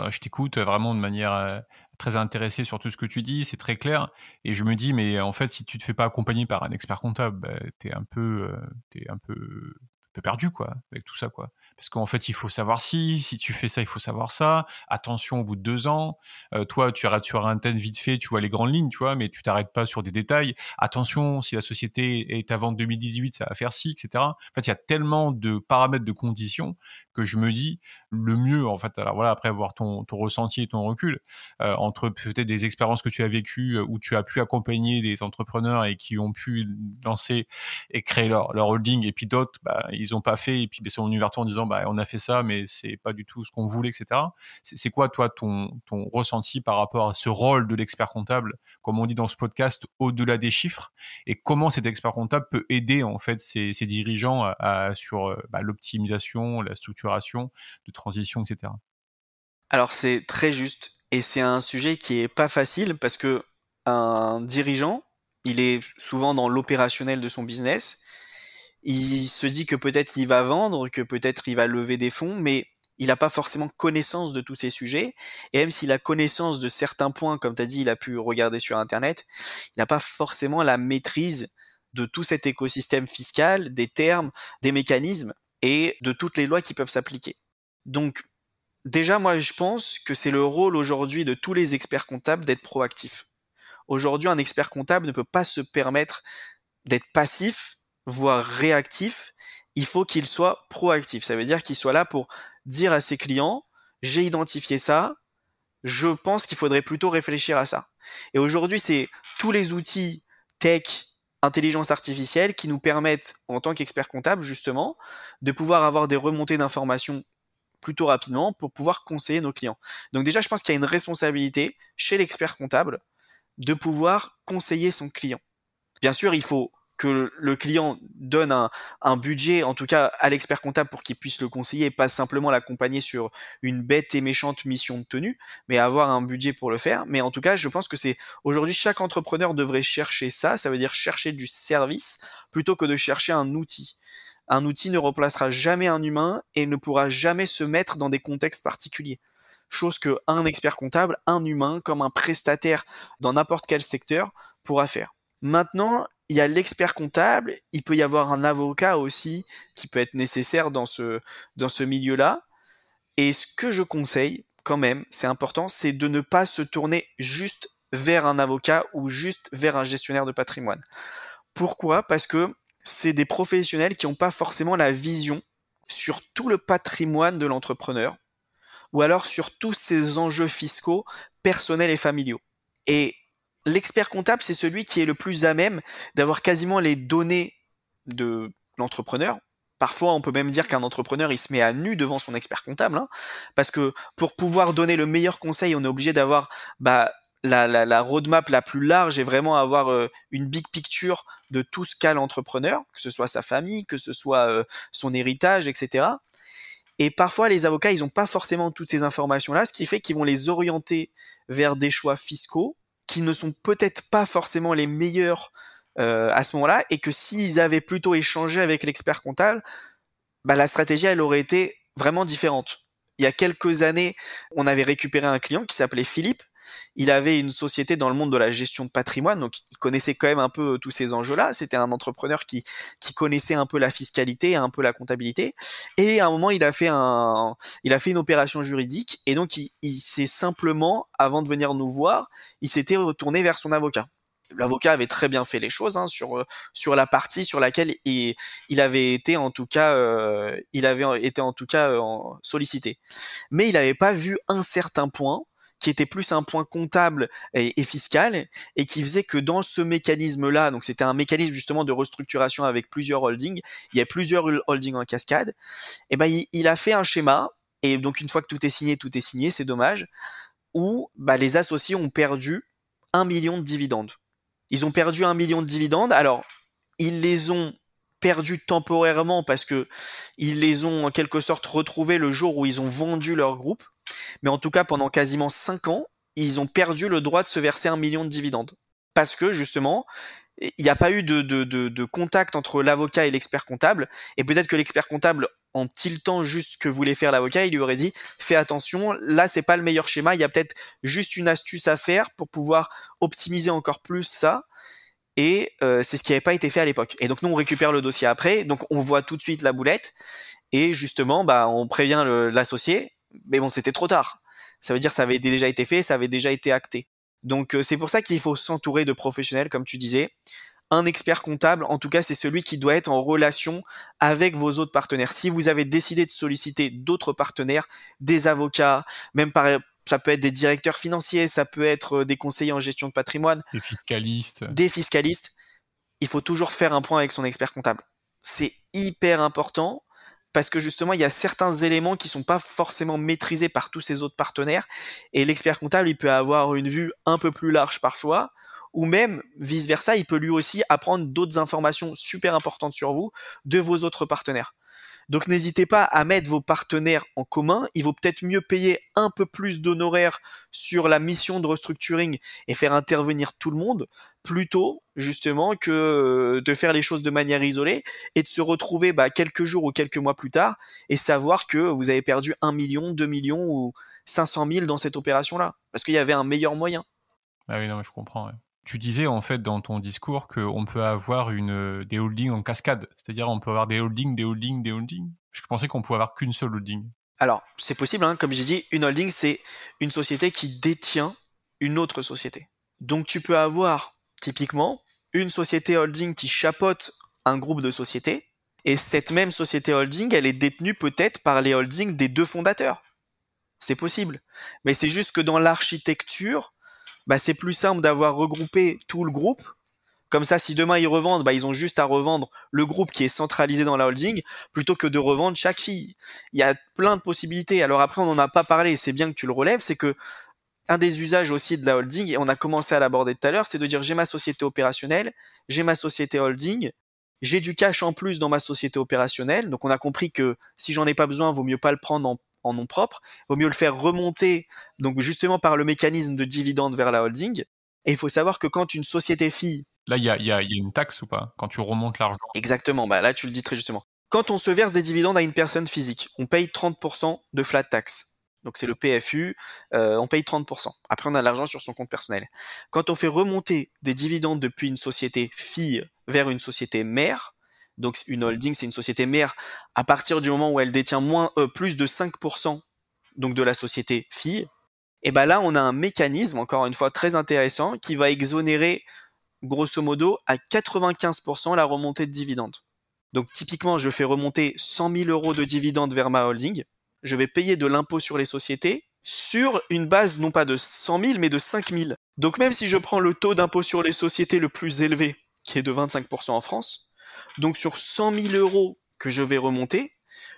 je t'écoute vraiment de manière très intéressée sur tout ce que tu dis, c'est très clair, et je me dis, mais en fait, si tu te fais pas accompagner par un expert comptable, t'es un peu perdu, quoi, avec tout ça, quoi. Parce qu'en fait, il faut savoir si tu fais ça, il faut savoir ça. Attention, au bout de 2 ans, toi, tu arrêtes sur un thème vite fait, tu vois les grandes lignes, tu vois, mais tu t'arrêtes pas sur des détails. Attention, si la société est à vendre 2018, ça va faire ci, etc. En fait, il y a tellement de paramètres, de conditions, que je me dis, le mieux, en fait, alors voilà, après avoir ton ressenti et ton recul, entre peut-être des expériences que tu as vécues, où tu as pu accompagner des entrepreneurs et qui ont pu lancer et créer leur holding, et puis d'autres, ils ont pas fait, et puis ils sont venus vers toi en disant, on a fait ça, mais c'est pas du tout ce qu'on voulait, etc. C'est quoi, toi, ton ressenti par rapport à ce rôle de l'expert comptable, comme on dit dans ce podcast, au-delà des chiffres, et comment cet expert comptable peut aider, en fait, ces dirigeants sur l'optimisation, la structuration, de transition, etc. Alors c'est très juste, et c'est un sujet qui est pas facile parce que un dirigeant, il est souvent dans l'opérationnel de son business. Il se dit que peut-être il va vendre, que peut-être il va lever des fonds, mais il n'a pas forcément connaissance de tous ces sujets. Et même s'il a connaissance de certains points, comme tu as dit, il a pu regarder sur Internet, il n'a pas forcément la maîtrise de tout cet écosystème fiscal, des termes, des mécanismes et de toutes les lois qui peuvent s'appliquer. Donc, déjà, moi, je pense que c'est le rôle aujourd'hui de tous les experts comptables d'être proactifs. Aujourd'hui, un expert comptable ne peut pas se permettre d'être passif, voire réactif. Il faut qu'il soit proactif. Ça veut dire qu'il soit là pour dire à ses clients, j'ai identifié ça, je pense qu'il faudrait plutôt réfléchir à ça. Et aujourd'hui, c'est tous les outils tech, intelligence artificielle qui nous permettent, en tant qu'expert comptable, justement, de pouvoir avoir des remontées d'informations plutôt rapidement pour pouvoir conseiller nos clients. Donc déjà, je pense qu'il y a une responsabilité chez l'expert comptable de pouvoir conseiller son client. Bien sûr, il faut que le client donne un budget, en tout cas à l'expert comptable, pour qu'il puisse le conseiller et pas simplement l'accompagner sur une bête et méchante mission de tenue, mais avoir un budget pour le faire. Mais en tout cas, je pense que c'est aujourd'hui, chaque entrepreneur devrait chercher ça veut dire chercher du service plutôt que de chercher un outil. Un outil ne remplacera jamais un humain et ne pourra jamais se mettre dans des contextes particuliers. Chose que un expert comptable, un humain, comme un prestataire dans n'importe quel secteur, pourra faire. Maintenant, il y a l'expert comptable, il peut y avoir un avocat aussi qui peut être nécessaire dans ce milieu-là. Et ce que je conseille, quand même, c'est important, c'est de ne pas se tourner juste vers un avocat ou juste vers un gestionnaire de patrimoine. Pourquoi ? Parce que c'est des professionnels qui n'ont pas forcément la vision sur tout le patrimoine de l'entrepreneur ou alors sur tous ces enjeux fiscaux, personnels et familiaux. Et l'expert comptable, c'est celui qui est le plus à même d'avoir quasiment les données de l'entrepreneur. Parfois, on peut même dire qu'un entrepreneur, il se met à nu devant son expert comptable, parce que pour pouvoir donner le meilleur conseil, on est obligé d'avoir la roadmap la plus large et vraiment avoir une big picture de tout ce qu'a l'entrepreneur, que ce soit sa famille, que ce soit son héritage, etc. Et parfois, les avocats, ils n'ont pas forcément toutes ces informations-là, ce qui fait qu'ils vont les orienter vers des choix fiscaux qui ne sont peut-être pas forcément les meilleurs à ce moment-là, et que s'ils avaient plutôt échangé avec l'expert comptable, bah, la stratégie, elle aurait été vraiment différente. Il y a quelques années, on avait récupéré un client qui s'appelait Philippe. Il avait une société dans le monde de la gestion de patrimoine, donc il connaissait quand même un peu tous ces enjeux-là. C'était un entrepreneur qui connaissait un peu la fiscalité, un peu la comptabilité. Et à un moment, il a fait une opération juridique, et donc il s'est simplement, avant de venir nous voir, il s'était retourné vers son avocat. L'avocat avait très bien fait les choses sur la partie sur laquelle il avait été en tout cas sollicité. Mais il n'avait pas vu un certain point qui était plus un point comptable et fiscal, et qui faisait que dans ce mécanisme-là, donc c'était un mécanisme justement de restructuration avec plusieurs holdings, il y a plusieurs holdings en cascade, et ben il a fait un schéma, et donc une fois que tout est signé, c'est dommage, où les associés ont perdu 1 million de dividendes. Ils ont perdu 1 million de dividendes. Alors, ils les ont perdus temporairement parce que ils les ont en quelque sorte retrouvés le jour où ils ont vendu leur groupe. Mais en tout cas, pendant quasiment 5 ans, ils ont perdu le droit de se verser 1 million de dividendes. Parce que justement, il n'y a pas eu de contact entre l'avocat et l'expert comptable. Et peut-être que l'expert comptable, en tiltant juste ce que voulait faire l'avocat, il lui aurait dit « Fais attention, là c'est pas le meilleur schéma, il y a peut-être juste une astuce à faire pour pouvoir optimiser encore plus ça. » Et c'est ce qui n'avait pas été fait à l'époque. Et donc nous on récupère le dossier après, donc on voit tout de suite la boulette, et justement on prévient l'associé, mais bon c'était trop tard. Ça veut dire que ça avait déjà été fait, ça avait déjà été acté. Donc c'est pour ça qu'il faut s'entourer de professionnels, comme tu disais. Un expert comptable, en tout cas, c'est celui qui doit être en relation avec vos autres partenaires. Si vous avez décidé de solliciter d'autres partenaires, des avocats, ça peut être des directeurs financiers, ça peut être des conseillers en gestion de patrimoine, des fiscalistes, il faut toujours faire un point avec son expert comptable. C'est hyper important parce que justement, il y a certains éléments qui sont pas forcément maîtrisés par tous ces autres partenaires, et l'expert comptable, il peut avoir une vue un peu plus large parfois, ou même vice-versa, il peut lui aussi apprendre d'autres informations super importantes sur vous de vos autres partenaires. Donc n'hésitez pas à mettre vos partenaires en commun. Il vaut peut-être mieux payer un peu plus d'honoraires sur la mission de restructuring et faire intervenir tout le monde, plutôt justement que de faire les choses de manière isolée et de se retrouver quelques jours ou quelques mois plus tard et savoir que vous avez perdu 1 million, 2 millions ou 500 000 dans cette opération-là, parce qu'il y avait un meilleur moyen. Ah oui, non, je comprends. Ouais. Tu disais en fait dans ton discours qu'on peut avoir des holdings en cascade, c'est-à-dire on peut avoir des holdings. Je pensais qu'on pouvait avoir qu'une seule holding. Alors, c'est possible, hein, comme j'ai dit, une holding, c'est une société qui détient une autre société. Donc tu peux avoir, typiquement, une société holding qui chapeaute un groupe de sociétés, et cette même société holding, elle est détenue peut-être par les holdings des 2 fondateurs. C'est possible. Mais c'est juste que dans l'architecture, c'est plus simple d'avoir regroupé tout le groupe. Comme ça, si demain ils revendent, ils ont juste à revendre le groupe qui est centralisé dans la holding, plutôt que de revendre chaque fille. Il y a plein de possibilités. Alors après, on n'en a pas parlé, c'est bien que tu le relèves, c'est que un des usages aussi de la holding, et on a commencé à l'aborder tout à l'heure, c'est de dire j'ai ma société opérationnelle, j'ai ma société holding, j'ai du cash en plus dans ma société opérationnelle, donc on a compris que si j'en ai pas besoin, vaut mieux pas le prendre en nom propre, vaut mieux le faire remonter, donc justement par le mécanisme de dividende vers la holding. Et il faut savoir que quand une société fille... Là, il y a une taxe ou pas quand tu remontes l'argent? Exactement, là tu le dis très justement. Quand on se verse des dividendes à une personne physique, on paye 30% de flat tax. Donc c'est le PFU, on paye 30%. Après on a l'argent sur son compte personnel. Quand on fait remonter des dividendes depuis une société fille vers une société mère, donc une holding c'est une société mère à partir du moment où elle détient plus de 5% donc de la société fille, et là on a un mécanisme, encore une fois très intéressant, qui va exonérer grosso modo à 95% la remontée de dividendes. Donc typiquement je fais remonter 100 000 euros de dividendes vers ma holding, je vais payer de l'impôt sur les sociétés sur une base non pas de 100 000 mais de 5 000. Donc même si je prends le taux d'impôt sur les sociétés le plus élevé, qui est de 25% en France, donc sur 100 000 euros que je vais remonter,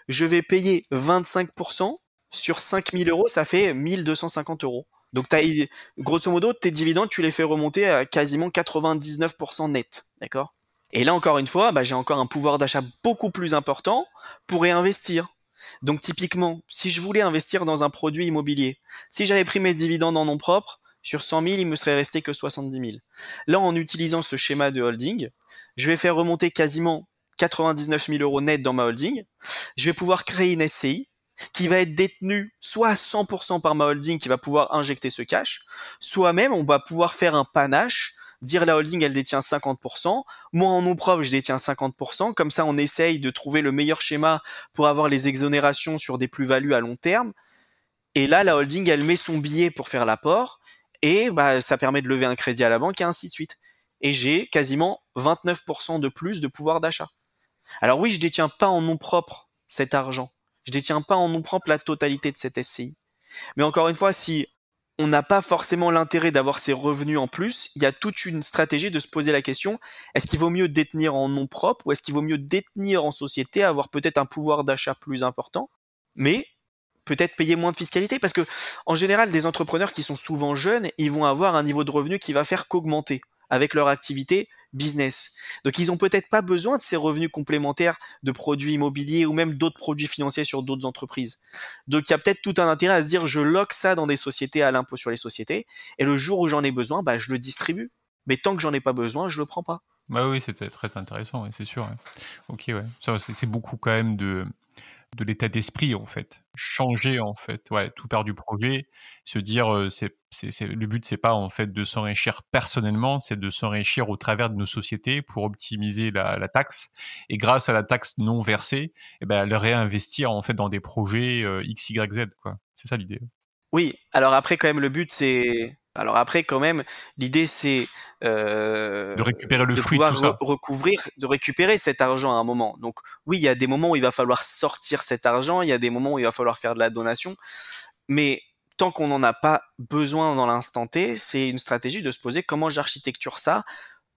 je vais payer 25%, sur 5 000 euros, ça fait 1 250 euros. Donc grosso modo, tes dividendes, tu les fais remonter à quasiment 99% net, d'accord ? Et là, encore une fois, j'ai encore un pouvoir d'achat beaucoup plus important pour réinvestir. Donc typiquement, si je voulais investir dans un produit immobilier, si j'avais pris mes dividendes en nom propre, sur 100 000, il me serait resté que 70 000. Là, en utilisant ce schéma de holding, je vais faire remonter quasiment 99 000 euros net dans ma holding. Je vais pouvoir créer une SCI qui va être détenue soit à 100% par ma holding qui va pouvoir injecter ce cash, soit même on va pouvoir faire un panache, dire la holding elle détient 50%, moi en nom propre je détiens 50%, comme ça on essaye de trouver le meilleur schéma pour avoir les exonérations sur des plus-values à long terme, et là la holding elle met son billet pour faire l'apport, et ça permet de lever un crédit à la banque et ainsi de suite. Et j'ai quasiment 29% de plus de pouvoir d'achat. Alors oui, je détiens pas en nom propre cet argent. Je détiens pas en nom propre la totalité de cette SCI. Mais encore une fois, si on n'a pas forcément l'intérêt d'avoir ces revenus en plus, il y a toute une stratégie de se poser la question, est-ce qu'il vaut mieux détenir en nom propre ou est-ce qu'il vaut mieux détenir en société, avoir peut-être un pouvoir d'achat plus important, mais peut-être payer moins de fiscalité? Parce que en général, des entrepreneurs qui sont souvent jeunes, ils vont avoir un niveau de revenu qui va faire qu'augmenter avec leur activité business. Donc ils ont peut-être pas besoin de ces revenus complémentaires de produits immobiliers ou même d'autres produits financiers sur d'autres entreprises. Donc il y a peut-être tout un intérêt à se dire je loque ça dans des sociétés à l'impôt sur les sociétés et le jour où j'en ai besoin, je le distribue. Mais tant que j'en ai pas besoin, je le prends pas. Bah oui, c'était très intéressant, ouais, c'est sûr. Ouais. Ok, ouais. Ça, c'est beaucoup quand même de l'état d'esprit, en fait. Changer, en fait. Ouais, tout part du projet. Se dire, le but, c'est pas, en fait, de s'enrichir personnellement, c'est de s'enrichir au travers de nos sociétés pour optimiser la taxe. Et grâce à la taxe non versée, le réinvestir, en fait, dans des projets X, Y, Z, quoi. C'est ça l'idée. Oui, alors après, quand même, le but, c'est... Alors après, quand même, l'idée, c'est de récupérer le de fruit de pouvoir tout ça. recouvrir, de récupérer cet argent à un moment. Donc oui, il y a des moments où il va falloir sortir cet argent, il y a des moments où il va falloir faire de la donation, mais tant qu'on n'en a pas besoin dans l'instant T, c'est une stratégie de se poser comment j'architecture ça.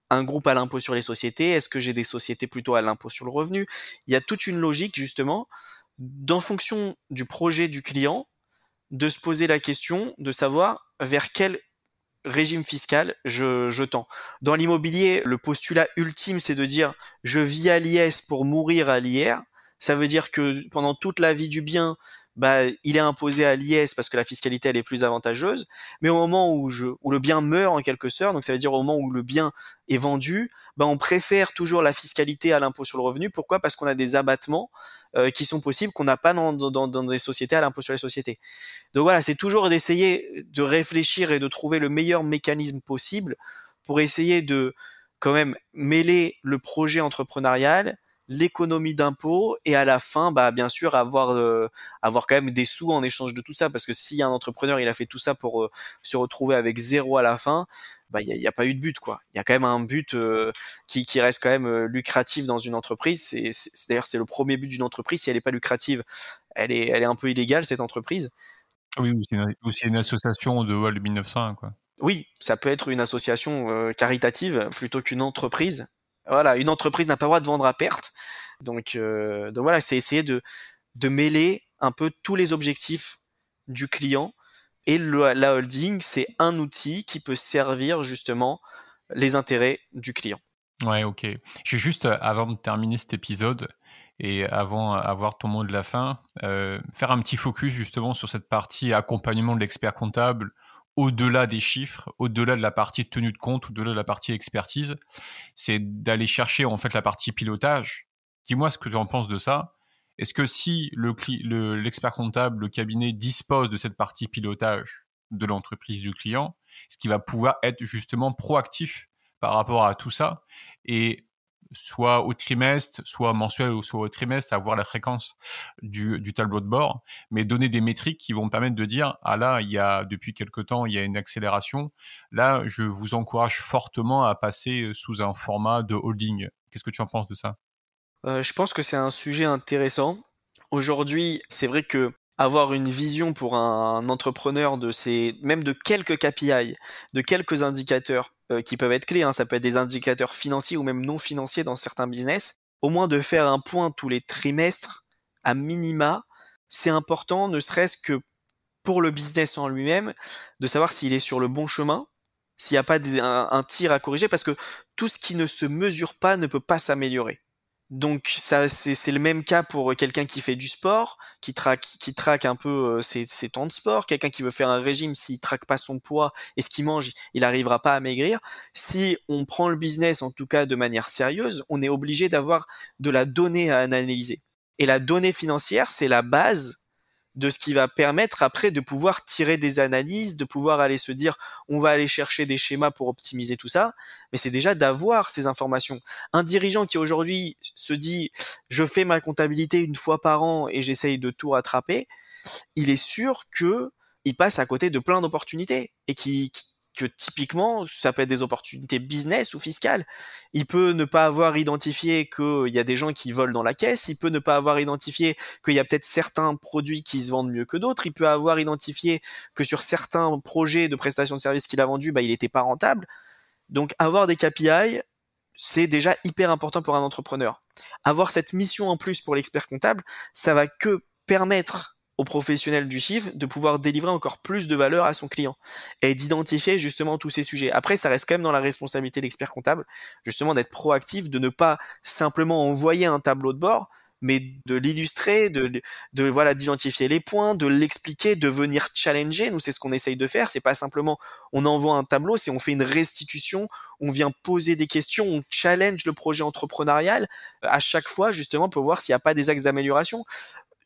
Un groupe à l'impôt sur les sociétés, est-ce que j'ai des sociétés plutôt à l'impôt sur le revenu? Il y a toute une logique, justement, d'en fonction du projet du client, de se poser la question de savoir vers quel régime fiscal je tends. Dans l'immobilier, le postulat ultime, c'est de dire je vis à l'IS pour mourir à l'IR. Ça veut dire que pendant toute la vie du bien, il est imposé à l'IS parce que la fiscalité elle est plus avantageuse. Mais au moment où le bien meurt en quelque sorte, donc ça veut dire au moment où le bien est vendu, on préfère toujours la fiscalité à l'impôt sur le revenu. Pourquoi? Parce qu'on a des abattements qui sont possibles qu'on n'a pas dans des sociétés à l'impôt sur les sociétés. Donc voilà, c'est toujours d'essayer de réfléchir et de trouver le meilleur mécanisme possible pour essayer de quand même mêler le projet entrepreneurial, l'économie d'impôt et à la fin, bien sûr, avoir quand même des sous en échange de tout ça. Parce que si un entrepreneur il a fait tout ça pour se retrouver avec zéro à la fin, il y a pas eu de but quoi. Il y a quand même un but qui reste quand même lucratif dans une entreprise. D'ailleurs c'est le premier but d'une entreprise. Si elle est pas lucrative, elle est un peu illégale cette entreprise. Oui, ou c'est une association de Wall 1901, quoi. Oui, ça peut être une association caritative plutôt qu'une entreprise. Voilà, une entreprise n'a pas le droit de vendre à perte. Donc voilà, c'est essayer de mêler un peu tous les objectifs du client. Et la holding, c'est un outil qui peut servir justement les intérêts du client. Ouais, ok. J'ai juste, avant de terminer cet épisode et avant avoir ton mot de la fin, faire un petit focus justement sur cette partie accompagnement de l'expert comptable, au-delà des chiffres, au-delà de la partie tenue de compte, au-delà de la partie expertise. C'est d'aller chercher en fait la partie pilotage. Dis-moi ce que tu en penses de ça. Est-ce que si l'expert comptable, le cabinet dispose de cette partie pilotage de l'entreprise du client, est-ce qu'il va pouvoir être justement proactif par rapport à tout ça et soit au trimestre, soit mensuel ou soit au trimestre, avoir la fréquence du tableau de bord, mais donner des métriques qui vont permettre de dire ah là, depuis quelque temps, il y a une accélération. Là, je vous encourage fortement à passer sous un format de holding. Qu'est-ce que tu en penses de ça? Je pense que c'est un sujet intéressant. Aujourd'hui, c'est vrai que avoir une vision pour un entrepreneur même de quelques KPI, de quelques indicateurs qui peuvent être clés, hein, ça peut être des indicateurs financiers ou même non financiers dans certains business, au moins de faire un point tous les trimestres, à minima, c'est important, ne serait-ce que pour le business en lui-même, de savoir s'il est sur le bon chemin, s'il n'y a pas un tir à corriger, parce que tout ce qui ne se mesure pas ne peut pas s'améliorer. Donc ça, c'est le même cas pour quelqu'un qui fait du sport, qui traque un peu ses temps de sport, quelqu'un qui veut faire un régime, s'il traque pas son poids et ce qu'il mange, il n'arrivera pas à maigrir. Si on prend le business, en tout cas de manière sérieuse, on est obligé d'avoir de la donnée à analyser. Et la donnée financière, c'est la base de ce qui va permettre après de pouvoir tirer des analyses, de pouvoir aller se dire on va aller chercher des schémas pour optimiser tout ça, mais c'est déjà d'avoir ces informations. Un dirigeant qui aujourd'hui se dit je fais ma comptabilité une fois par an et j'essaye de tout rattraper, il est sûr que il passe à côté de plein d'opportunités et que typiquement, ça peut être des opportunités business ou fiscales. Il peut ne pas avoir identifié qu'il y a des gens qui volent dans la caisse, il peut ne pas avoir identifié qu'il y a peut-être certains produits qui se vendent mieux que d'autres, il peut avoir identifié que sur certains projets de prestation de services qu'il a vendus, il n'était pas rentable. Donc avoir des KPI, c'est déjà hyper important pour un entrepreneur. Avoir cette mission en plus pour l'expert comptable, ça va que permettre aux professionnels du chiffre de pouvoir délivrer encore plus de valeur à son client et d'identifier justement tous ces sujets. Après, ça reste quand même dans la responsabilité de l'expert comptable, justement d'être proactif, de ne pas simplement envoyer un tableau de bord, mais de l'illustrer, voilà, d'identifier les points, de l'expliquer, de venir challenger. Nous, c'est ce qu'on essaye de faire. C'est pas simplement on envoie un tableau, c'est on fait une restitution, on vient poser des questions, on challenge le projet entrepreneurial à chaque fois justement pour voir s'il n'y a pas des axes d'amélioration.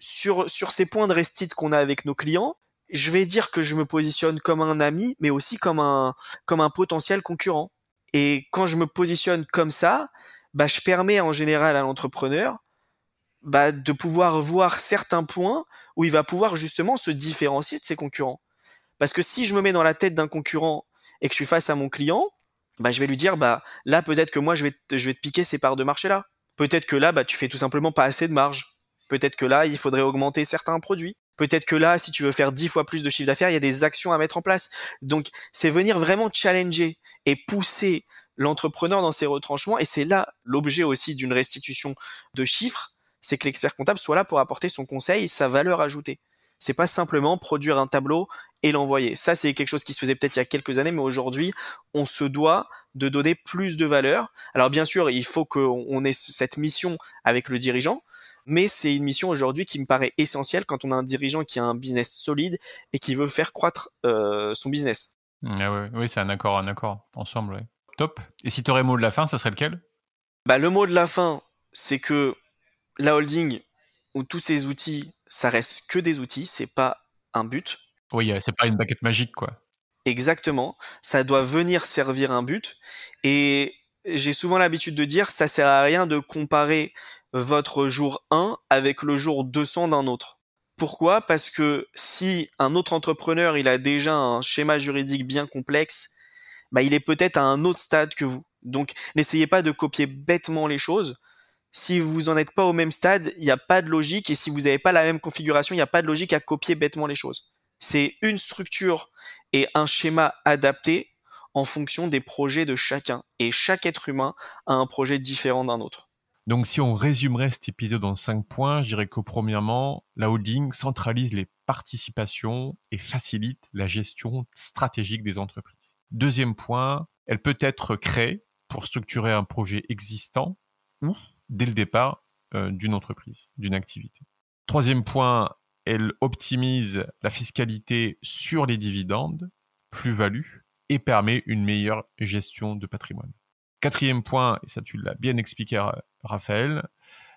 Sur ces points de restit qu'on a avec nos clients, je vais dire que je me positionne comme un ami, mais aussi comme un potentiel concurrent. Et quand je me positionne comme ça, je permets en général à l'entrepreneur de pouvoir voir certains points où il va pouvoir justement se différencier de ses concurrents. Parce que si je me mets dans la tête d'un concurrent et que je suis face à mon client, je vais lui dire là peut-être que moi je vais te piquer ces parts de marché là. Peut-être que là tu fais tout simplement pas assez de marge. Peut-être que là, il faudrait augmenter certains produits. Peut-être que là, si tu veux faire 10 fois plus de chiffre d'affaires, il y a des actions à mettre en place. Donc, c'est venir vraiment challenger et pousser l'entrepreneur dans ses retranchements. Et c'est là l'objet aussi d'une restitution de chiffres, c'est que l'expert comptable soit là pour apporter son conseil et sa valeur ajoutée. C'est pas simplement produire un tableau et l'envoyer. Ça, c'est quelque chose qui se faisait peut-être il y a quelques années, mais aujourd'hui, on se doit de donner plus de valeur. Alors bien sûr, il faut qu'on ait cette mission avec le dirigeant, mais c'est une mission aujourd'hui qui me paraît essentielle quand on a un dirigeant qui a un business solide et qui veut faire croître son business. Oui, c'est un accord ensemble. Ouais. Top. Et si tu aurais un mot de la fin, ça serait lequel ? Le mot de la fin, c'est que la holding ou tous ces outils, ça reste que des outils, c'est pas un but. Oui, c'est pas une baguette magique, quoi. Exactement, ça doit venir servir un but. Et j'ai souvent l'habitude de dire, ça sert à rien de comparer votre jour 1 avec le jour 200 d'un autre. Pourquoi ? Parce que si un autre entrepreneur, il a déjà un schéma juridique bien complexe, il est peut-être à un autre stade que vous. Donc, n'essayez pas de copier bêtement les choses. Si vous en êtes pas au même stade, il n'y a pas de logique. Et si vous n'avez pas la même configuration, il n'y a pas de logique à copier bêtement les choses. C'est une structure et un schéma adapté en fonction des projets de chacun. Et chaque être humain a un projet différent d'un autre. Donc, si on résumerait cet épisode en 5 points, je dirais que premièrement, la holding centralise les participations et facilite la gestion stratégique des entreprises. Deuxième point, elle peut être créée pour structurer un projet existant ou dès le départ d'une entreprise, d'une activité. Troisième point, elle optimise la fiscalité sur les dividendes, plus-value, et permet une meilleure gestion de patrimoine. Quatrième point, et ça tu l'as bien expliqué Raphaël,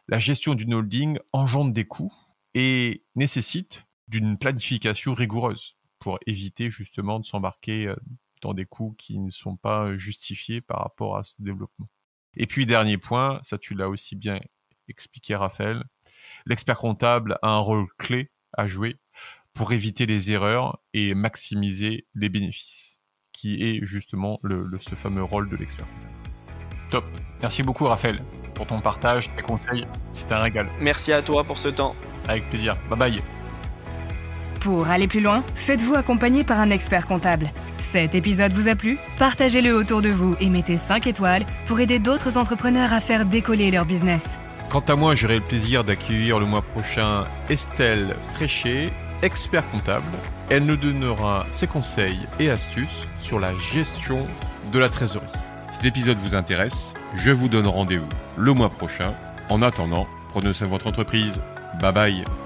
la gestion d'une holding engendre des coûts et nécessite d'une planification rigoureuse pour éviter justement de s'embarquer dans des coûts qui ne sont pas justifiés par rapport à ce développement. Et puis dernier point, ça tu l'as aussi bien expliqué Raphaël, l'expert comptable a un rôle clé à jouer pour éviter les erreurs et maximiser les bénéfices, qui est justement ce fameux rôle de l'expert comptable. Top. Merci beaucoup Raphaël pour ton partage, tes conseils. C'était un régal. Merci à toi pour ce temps. Avec plaisir. Bye bye. Pour aller plus loin, faites-vous accompagner par un expert comptable. Cet épisode vous a plu ? Partagez-le autour de vous et mettez 5 étoiles pour aider d'autres entrepreneurs à faire décoller leur business. Quant à moi, j'aurai le plaisir d'accueillir le mois prochain Estelle Fréchet, expert comptable. Elle nous donnera ses conseils et astuces sur la gestion de la trésorerie. Si cet épisode vous intéresse, je vous donne rendez-vous le mois prochain En attendant, prenez soin de votre entreprise. Bye bye.